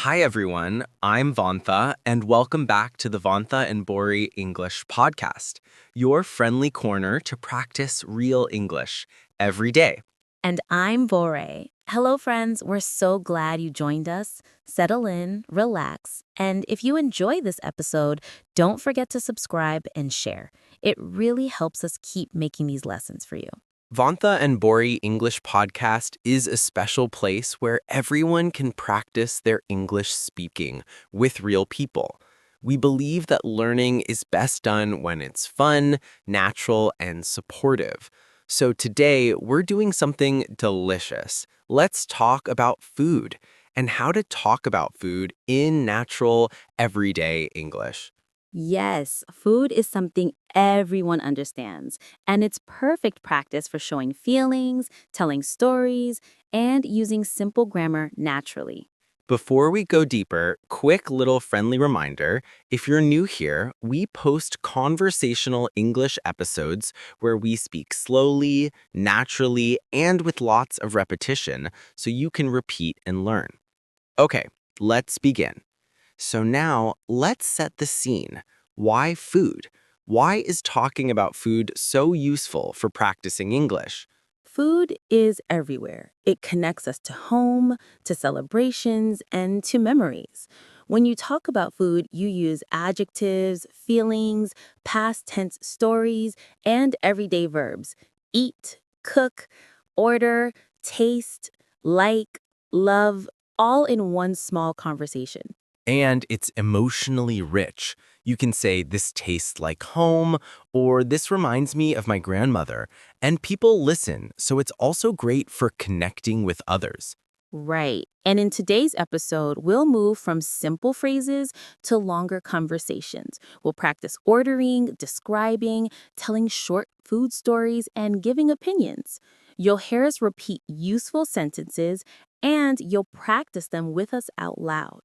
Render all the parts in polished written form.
Hi, everyone. I'm Vantha, and welcome back to the Vantha and Borey English Podcast, your friendly corner to practice real English every day. And I'm Borey. Hello, friends. We're so glad you joined us. Settle in, relax, and if you enjoy this episode, don't forget to subscribe and share. It really helps us keep making these lessons for you. Vantha and Borey English Podcast is a special place where everyone can practice their English speaking with real people. We believe that learning is best done when it's fun, natural, and supportive. So today, we're doing something delicious. Let's talk about food and how to talk about food in natural, everyday English. Yes, food is something everyone understands, and it's perfect practice for showing feelings, telling stories, and using simple grammar naturally. Before we go deeper, quick little friendly reminder. If you're new here, we post conversational English episodes where we speak slowly, naturally, and with lots of repetition so you can repeat and learn. Okay, let's begin. So now, let's set the scene. Why food? Why is talking about food so useful for practicing English? Food is everywhere. It connects us to home, to celebrations, and to memories. When you talk about food, you use adjectives, feelings, past tense stories, and everyday verbs. Eat, cook, order, taste, like, love, all in one small conversation. And it's emotionally rich. You can say, this tastes like home, or this reminds me of my grandmother. And people listen, so it's also great for connecting with others. Right. And in today's episode, we'll move from simple phrases to longer conversations. We'll practice ordering, describing, telling short food stories, and giving opinions. You'll hear us repeat useful sentences, and you'll practice them with us out loud.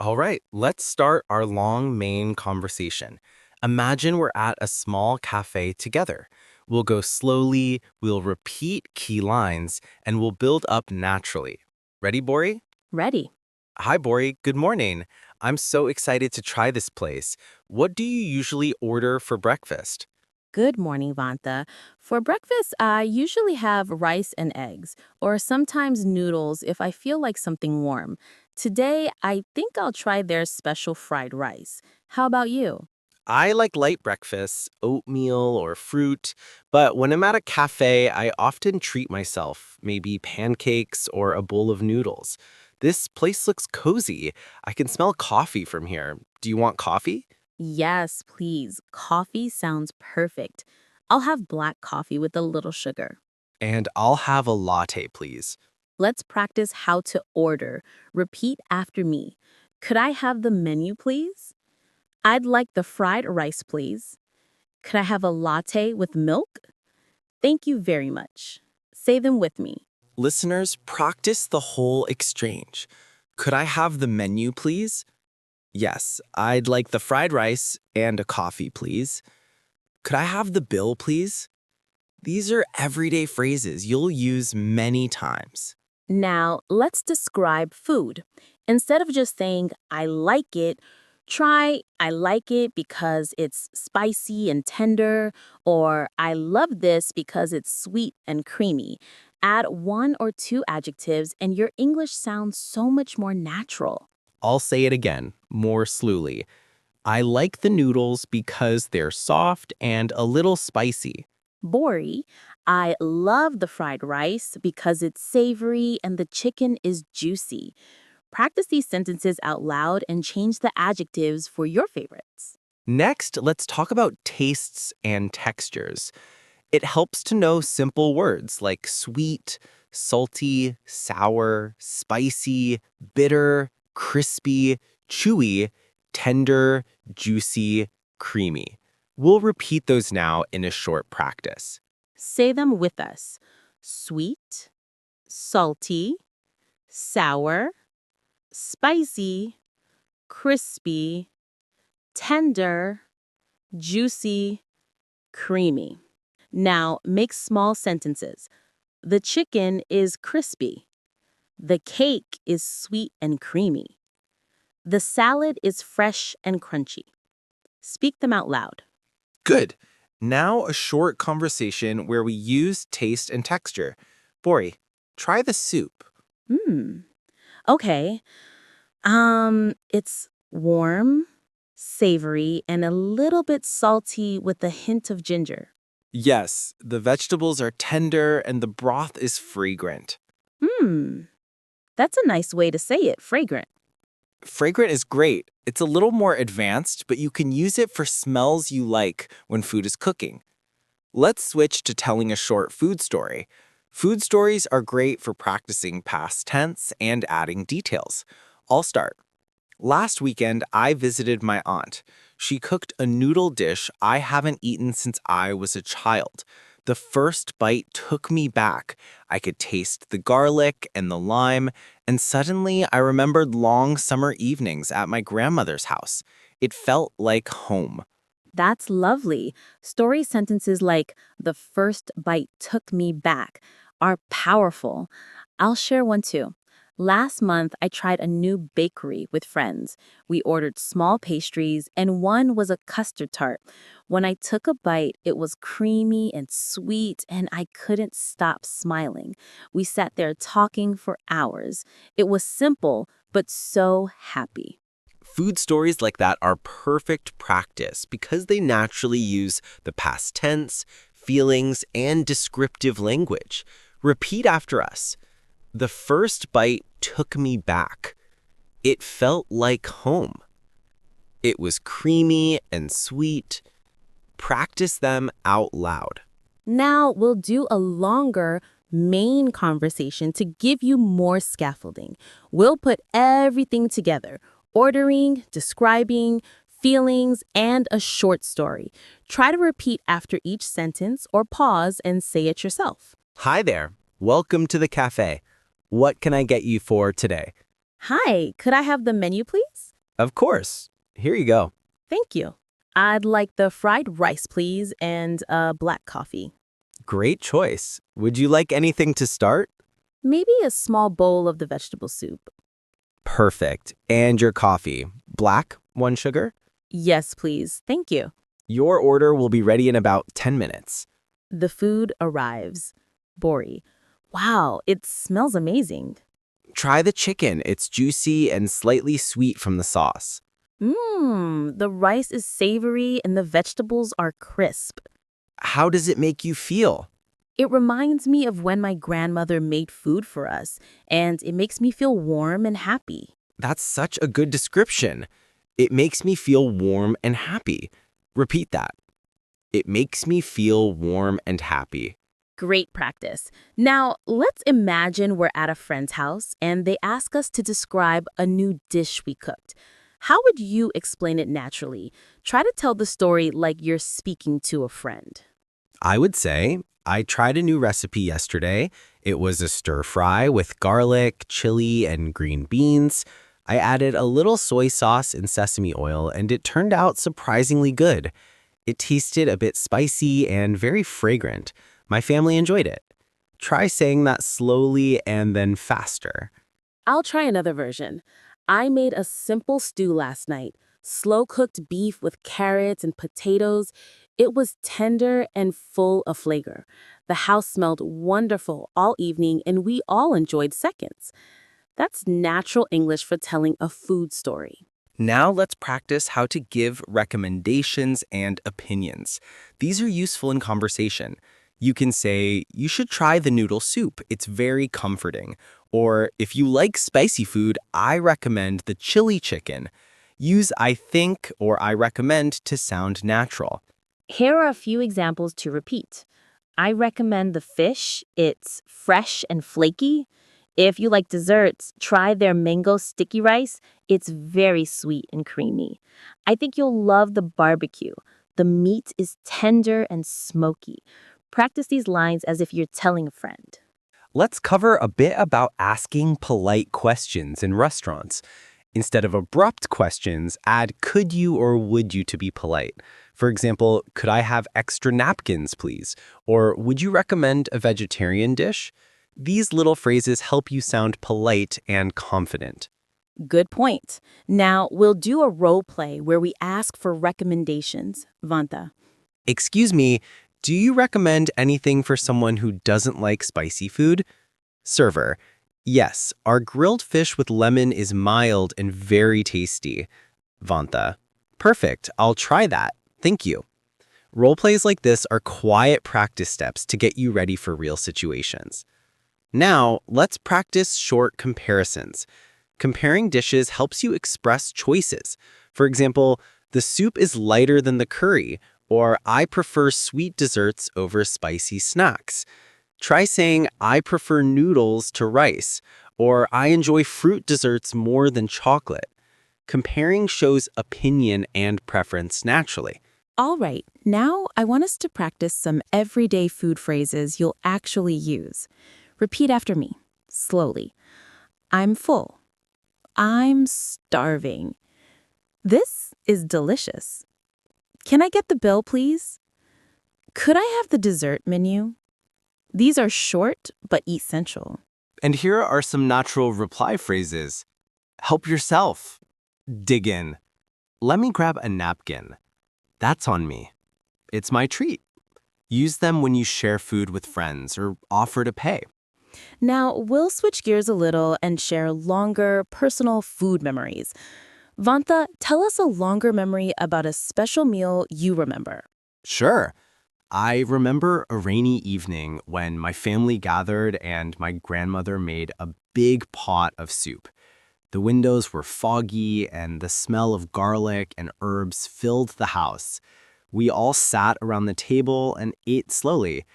All right, let's start our long main conversation. Imagine we're at a small cafe together. We'll go slowly, we'll repeat key lines, and we'll build up naturally. Ready, Bori? Ready? Hi, Bori. Good morning. I'm so excited to try this place. What do you usually order for breakfast? Good morning, Vantha. For breakfast, I usually have rice and eggs, or sometimes noodles if I feel like something warm. Today, I think I'll try their special fried rice. How about you? I like light breakfasts, oatmeal or fruit, but when I'm at a cafe, I often treat myself, maybe pancakes or a bowl of noodles. This place looks cozy. I can smell coffee from here. Do you want coffee? Yes, please. Coffee sounds perfect. I'll have black coffee with a little sugar. And I'll have a latte, please. Let's practice how to order. Repeat after me. Could I have the menu, please? I'd like the fried rice, please. Could I have a latte with milk? Thank you very much. Say them with me. Listeners, practice the whole exchange. Could I have the menu, please? Yes, I'd like the fried rice and a coffee, please. Could I have the bill, please? These are everyday phrases you'll use many times. Now, let's describe food. Instead of just saying, I like it, try, I like it because it's spicy and tender, or I love this because it's sweet and creamy. Add one or two adjectives, and your English sounds so much more natural. I'll say it again, more slowly. I like the noodles because they're soft and a little spicy. Bori, I love the fried rice because it's savory and the chicken is juicy. Practice these sentences out loud and change the adjectives for your favorites. Next, let's talk about tastes and textures. It helps to know simple words like sweet, salty, sour, spicy, bitter, crispy, chewy, tender, juicy, creamy. We'll repeat those now in a short practice. Say them with us. Sweet, salty, sour, spicy, crispy, tender, juicy, creamy. Now make small sentences. The chicken is crispy. The cake is sweet and creamy. The salad is fresh and crunchy. Speak them out loud. Good. Now a short conversation where we use taste and texture. Bori, try the soup. Hmm. Okay. It's warm, savory, and a little bit salty with a hint of ginger. Yes, the vegetables are tender and the broth is fragrant. Hmm. That's a nice way to say it, fragrant. Fragrant is great. It's a little more advanced, but you can use it for smells you like when food is cooking. Let's switch to telling a short food story. Food stories are great for practicing past tense and adding details. I'll start. Last weekend, I visited my aunt. She cooked a noodle dish I haven't eaten since I was a child. The first bite took me back. I could taste the garlic and the lime, and suddenly I remembered long summer evenings at my grandmother's house. It felt like home. That's lovely. Story sentences like, the first bite took me back, are powerful. I'll share one too. Last month, I tried a new bakery with friends. We ordered small pastries, and one was a custard tart. When I took a bite, it was creamy and sweet, and I couldn't stop smiling. We sat there talking for hours. It was simple, but so happy. Food stories like that are perfect practice because they naturally use the past tense, feelings, and descriptive language. Repeat after us. The first bite took me back. It felt like home. It was creamy and sweet. Practice them out loud. Now we'll do a longer main conversation to give you more scaffolding. We'll put everything together, ordering, describing, feelings, and a short story. Try to repeat after each sentence or pause and say it yourself. Hi there. Welcome to the cafe. What can I get you for today? Hi, could I have the menu, please? Of course. Here you go. Thank you. I'd like the fried rice, please, and a black coffee. Great choice. Would you like anything to start? Maybe a small bowl of the vegetable soup. Perfect. And your coffee. Black, 1 sugar? Yes, please. Thank you. Your order will be ready in about 10 minutes. The food arrives. Bori. Wow, it smells amazing. Try the chicken. It's juicy and slightly sweet from the sauce. The rice is savory and the vegetables are crisp. How does it make you feel? It reminds me of when my grandmother made food for us, and it makes me feel warm and happy. That's such a good description. It makes me feel warm and happy. Repeat that. It makes me feel warm and happy. Great practice. Now, let's imagine we're at a friend's house and they ask us to describe a new dish we cooked. How would you explain it naturally? Try to tell the story like you're speaking to a friend. I would say, I tried a new recipe yesterday. It was a stir fry with garlic, chili, and green beans. I added a little soy sauce and sesame oil, and it turned out surprisingly good. It tasted a bit spicy and very fragrant. My family enjoyed it. Try saying that slowly and then faster. I'll try another version. I made a simple stew last night. Slow-cooked beef with carrots and potatoes. It was tender and full of flavor. The house smelled wonderful all evening, and we all enjoyed seconds. That's natural English for telling a food story. Now let's practice how to give recommendations and opinions. These are useful in conversation. You can say, you should try the noodle soup. It's very comforting. Or, if you like spicy food, I recommend the chili chicken. Use I think or I recommend to sound natural. Here are a few examples to repeat. I recommend the fish. It's fresh and flaky. If you like desserts, try their mango sticky rice. It's very sweet and creamy. I think you'll love the barbecue. The meat is tender and smoky. Practice these lines as if you're telling a friend. Let's cover a bit about asking polite questions in restaurants. Instead of abrupt questions, add could you or would you to be polite. For example, could I have extra napkins, please? Or would you recommend a vegetarian dish? These little phrases help you sound polite and confident. Good point. Now, we'll do a role play where we ask for recommendations. Vantha. Excuse me, do you recommend anything for someone who doesn't like spicy food? Server, yes, our grilled fish with lemon is mild and very tasty. Vantha, perfect, I'll try that. Thank you. Role plays like this are quiet practice steps to get you ready for real situations. Now, let's practice short comparisons. Comparing dishes helps you express choices. For example, the soup is lighter than the curry, or I prefer sweet desserts over spicy snacks. Try saying, I prefer noodles to rice, or I enjoy fruit desserts more than chocolate. Comparing shows opinion and preference naturally. All right, now I want us to practice some everyday food phrases you'll actually use. Repeat after me, slowly. I'm full. I'm starving. This is delicious. Can I get the bill, please? Could I have the dessert menu? These are short but essential. And here are some natural reply phrases. Help yourself. Dig in. Let me grab a napkin. That's on me. It's my treat. Use them when you share food with friends or offer to pay. Now, we'll switch gears a little and share longer, personal food memories. Vantha, tell us a longer memory about a special meal you remember. Sure. I remember a rainy evening when my family gathered and my grandmother made a big pot of soup. The windows were foggy and the smell of garlic and herbs filled the house. We all sat around the table and ate slowly.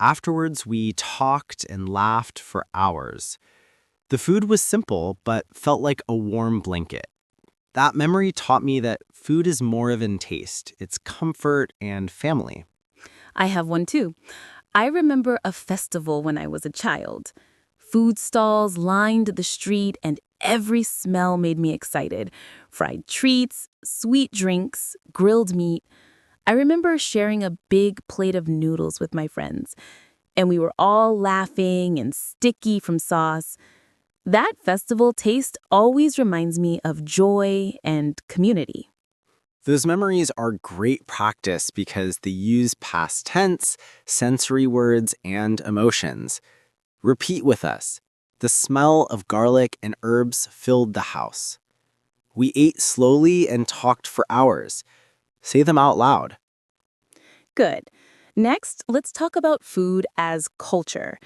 Afterwards, we talked and laughed for hours. The food was simple but felt like a warm blanket. That memory taught me that food is more than taste. It's comfort and family. I have one too. I remember a festival when I was a child. Food stalls lined the street and every smell made me excited. Fried treats, sweet drinks, grilled meat. I remember sharing a big plate of noodles with my friends, and we were all laughing and sticky from sauce. That festival taste always reminds me of joy and community. Those memories are great practice because they use past tense, sensory words, and emotions. Repeat with us. The smell of garlic and herbs filled the house. We ate slowly and talked for hours. Say them out loud. Good. Next, let's talk about food as culture.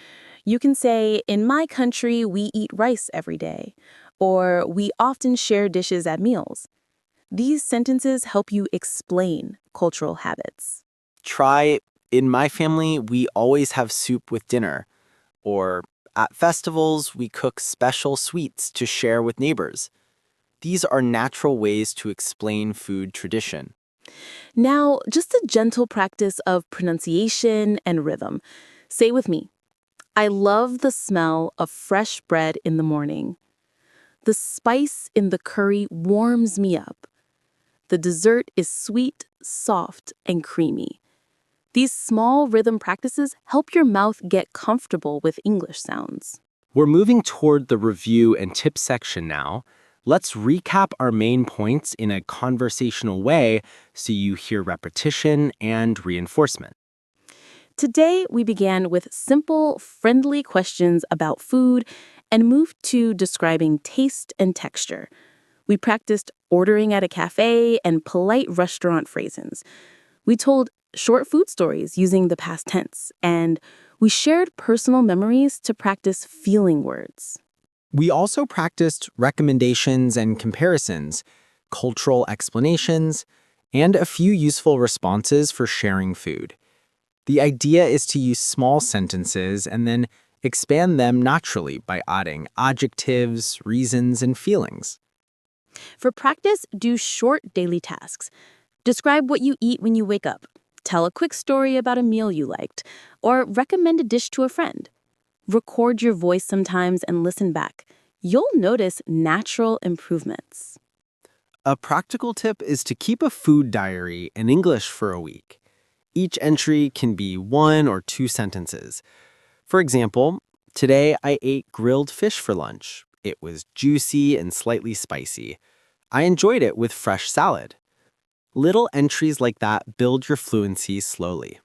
You can say, in my country, we eat rice every day, or we often share dishes at meals. These sentences help you explain cultural habits. Try, in my family, we always have soup with dinner. Or, at festivals, we cook special sweets to share with neighbors. These are natural ways to explain food tradition. Now, just a gentle practice of pronunciation and rhythm. Say with me, I love the smell of fresh bread in the morning. The spice in the curry warms me up. The dessert is sweet, soft, and creamy. These small rhythm practices help your mouth get comfortable with English sounds. We're moving toward the review and tip section now. Let's recap our main points in a conversational way so you hear repetition and reinforcement. Today, we began with simple, friendly questions about food and moved to describing taste and texture. We practiced ordering at a cafe and polite restaurant phrases. We told short food stories using the past tense, and we shared personal memories to practice feeling words. We also practiced recommendations and comparisons, cultural explanations, and a few useful responses for sharing food. The idea is to use small sentences and then expand them naturally by adding adjectives, reasons, and feelings. For practice, do short daily tasks. Describe what you eat when you wake up. Tell a quick story about a meal you liked, or recommend a dish to a friend. Record your voice sometimes and listen back. You'll notice natural improvements. A practical tip is to keep a food diary in English for a week. Each entry can be 1 or 2 sentences. For example, today I ate grilled fish for lunch. It was juicy and slightly spicy. I enjoyed it with fresh salad. Little entries like that build your fluency slowly.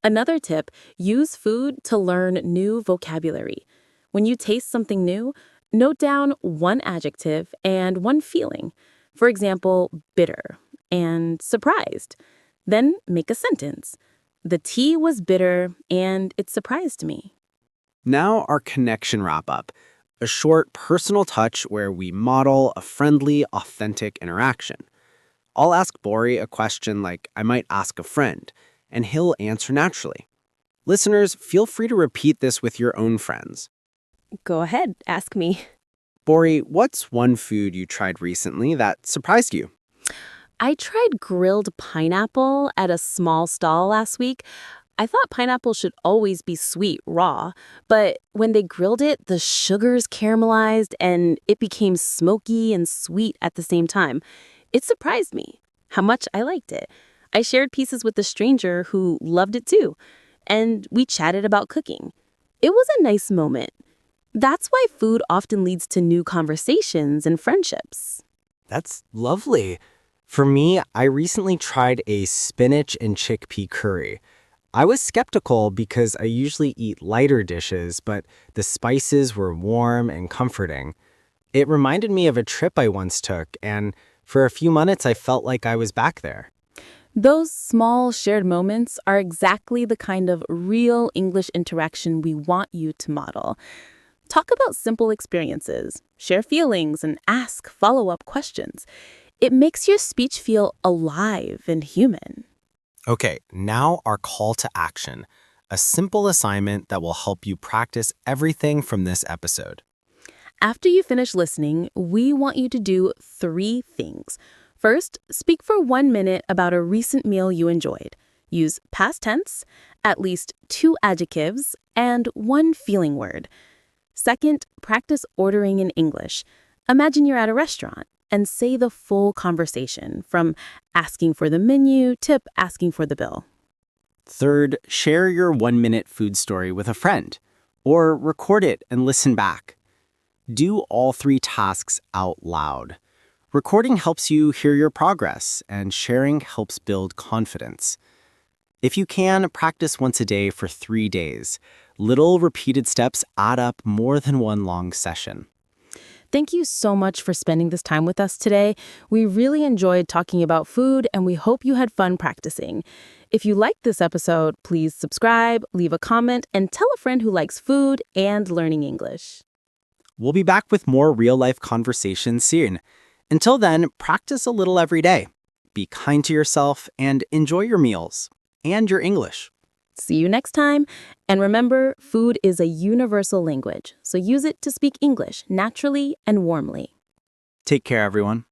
Another tip, use food to learn new vocabulary. When you taste something new, note down one adjective and one feeling. For example, bitter and surprised. Then make a sentence. The tea was bitter and it surprised me. Now our connection wrap-up, a short personal touch where we model a friendly, authentic interaction. I'll ask Borey a question like I might ask a friend, and he'll answer naturally. Listeners, feel free to repeat this with your own friends. Go ahead, ask me. Borey, what's one food you tried recently that surprised you? I tried grilled pineapple at a small stall last week. I thought pineapple should always be sweet, raw, but when they grilled it, the sugars caramelized and it became smoky and sweet at the same time. It surprised me how much I liked it. I shared pieces with a stranger who loved it too, and we chatted about cooking. It was a nice moment. That's why food often leads to new conversations and friendships. That's lovely. For me, I recently tried a spinach and chickpea curry. I was skeptical because I usually eat lighter dishes, but the spices were warm and comforting. It reminded me of a trip I once took, and for a few minutes I felt like I was back there. Those small shared moments are exactly the kind of real English interaction we want you to model. Talk about simple experiences, share feelings, and ask follow-up questions. It makes your speech feel alive and human. Okay, now our call to action, a simple assignment that will help you practice everything from this episode. After you finish listening, we want you to do 3 things. First, speak for 1 minute about a recent meal you enjoyed. Use past tense, at least 2 adjectives, and 1 feeling word. Second, practice ordering in English. Imagine you're at a restaurant and say the full conversation, from asking for the menu to asking for the bill. Third, share your 1-minute food story with a friend, or record it and listen back. Do all 3 tasks out loud. Recording helps you hear your progress, and sharing helps build confidence. If you can, practice once a day for 3 days. Little repeated steps add up more than one long session. Thank you so much for spending this time with us today. We really enjoyed talking about food, and we hope you had fun practicing. If you liked this episode, please subscribe, leave a comment, and tell a friend who likes food and learning English. We'll be back with more real-life conversations soon. Until then, practice a little every day. Be kind to yourself and enjoy your meals and your English. See you next time. And remember, food is a universal language, so use it to speak English naturally and warmly. Take care, everyone.